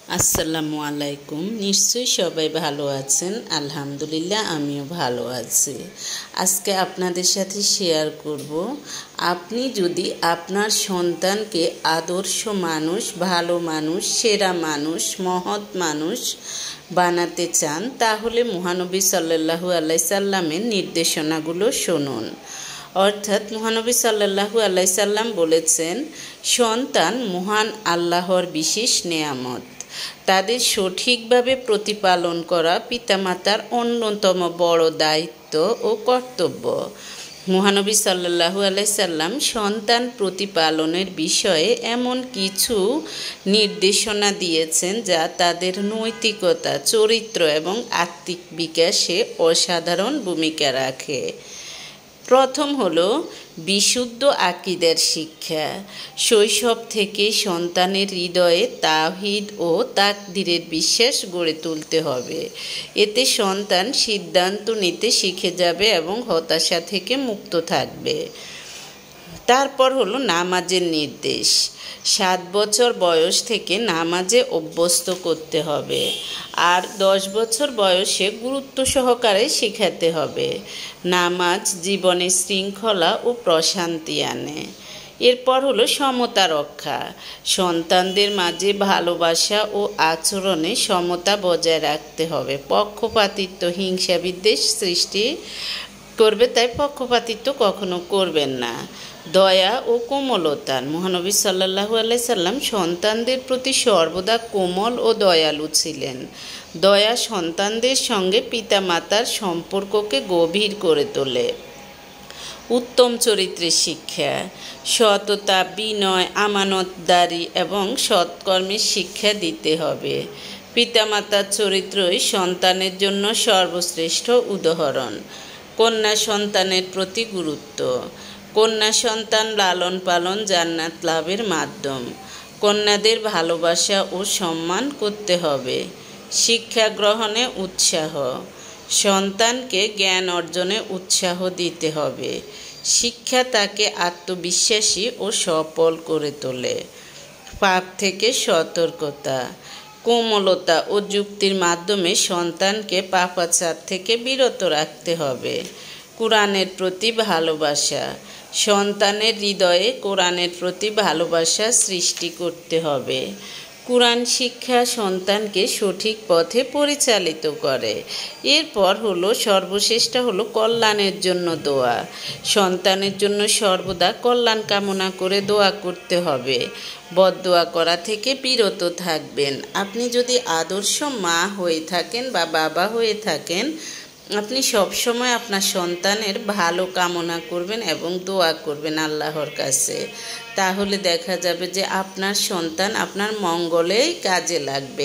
আসসালামু আলাইকুম। নিশ্চয়ই সবাই ভালো আছেন। আলহামদুলিল্লাহ আমিও ভালো আছি। আজকে আপনাদের সাথে শেয়ার করব, আপনি যদি আপনার সন্তানকে আদর্শ মানুষ, ভালো মানুষ, সেরা মানুষ, মহৎ মানুষ বানাতে চান, তাহলে মহানবী সাল্লাল্লাহু আলাইহি সাল্লামের নির্দেশনাগুলো শুনুন। অর্থাৎ মহানবী সাল্লাল্লাহু আলাইহি সাল্লাম বলেছেন, সন্তান মহান আল্লাহর বিশেষ নেয়ামত। তাদের সঠিকভাবে প্রতিপালন করা পিতামাতার অন্যতম বড় দায়িত্ব ও কর্তব্য। মহানবী সাল্লাল্লাহু আলাইহি সাল্লাম সন্তান প্রতিপালনের বিষয়ে এমন কিছু নির্দেশনা দিয়েছেন যা তাদের নৈতিকতা, চরিত্র এবং আত্মিক বিকাশে অসাধারণ ভূমিকা রাখে। প্রথম হলো বিশুদ্ধ আকীদার শিক্ষা। শৈশব থেকে সন্তানের হৃদয়ে তাওহীদ ও তাকদীরের বিশ্বাস গড়ে তুলতে হবে। এতে সন্তান সিদ্ধান্ত নিতে শিখে যাবে এবং হতাশা থেকে মুক্ত থাকবে। তারপর হলো নামাজের নির্দেশ। 7 বছর বয়স থেকে নামাজে অভ্যস্ত করতে হবে, আর 10 বছর বয়সে গুরুত্ব সহকারে শেখাতে হবে। নামাজ জীবনে শৃঙ্খলা ও প্রশান্তি আনে। এরপর হলো সমতা রক্ষা। সন্তানদের মাঝে ভালোবাসা ও আচরণে সমতা বজায় রাখতে হবে। পক্ষপাতিত্ব, হিংসা, বিদ্বেষ সৃষ্টি করবে, তাই পক্ষপাতিত্ব কখনো করবেন না। দয়া ও কোমলতা। মহানবী সাল্লাল্লাহু আলাইহি সাল্লাম সন্তানদের প্রতি সর্বদা কোমল ও দয়ালু ছিলেন। দয়া সন্তানদের সঙ্গে পিতামাতার সম্পর্ককে গভীর করে তোলে। উত্তম চরিত্রের শিক্ষা। সততা, বিনয়, আমানতদারি এবং সৎকর্মের শিক্ষা দিতে হবে। পিতামাতার চরিত্রই সন্তানের জন্য সর্বশ্রেষ্ঠ উদাহরণ। কন্যা সন্তানের প্রতি গুরুত্ব। কন্যা সন্তান লালন পালন জান্নাত লাভের মাধ্যম। কন্যাদের ভালোবাসা ও সম্মান করতে হবে। শিক্ষা গ্রহণে উৎসাহ। সন্তানকে জ্ঞান অর্জনে উৎসাহ দিতে হবে। শিক্ষা তাকে আত্মবিশ্বাসী ও সফল করে তোলে। পাপ থেকে সতর্কতা। কোমলতা ও যুক্তির মাধ্যমে সন্তানকে পাপাচার থেকে বিরত রাখতে হবে। কোরআনের প্রতি ভালোবাসা। সন্তানের হৃদয়ে কোরআনের প্রতি ভালোবাসা সৃষ্টি করতে হবে। কোরআন শিক্ষা সন্তানকে সঠিক পথে পরিচালিত করে। এরপর হলো সর্বশেষটা হলো কল্যাণের জন্য দোয়া। সন্তানের জন্য সর্বদা কল্যাণ কামনা করে দোয়া করতে হবে। বদদোয়া করা থেকে বিরত থাকবেন। আপনি যদি আদর্শ মা হয়ে থাকেন বা বাবা হয়ে থাকেন, আপনি সবসময় আপনার সন্তানের ভালো কামনা করবেন এবং দোয়া করবেন আল্লাহর কাছে। তাহলে দেখা যাবে যে আপনার সন্তান আপনার মঙ্গলেই কাজে লাগবে।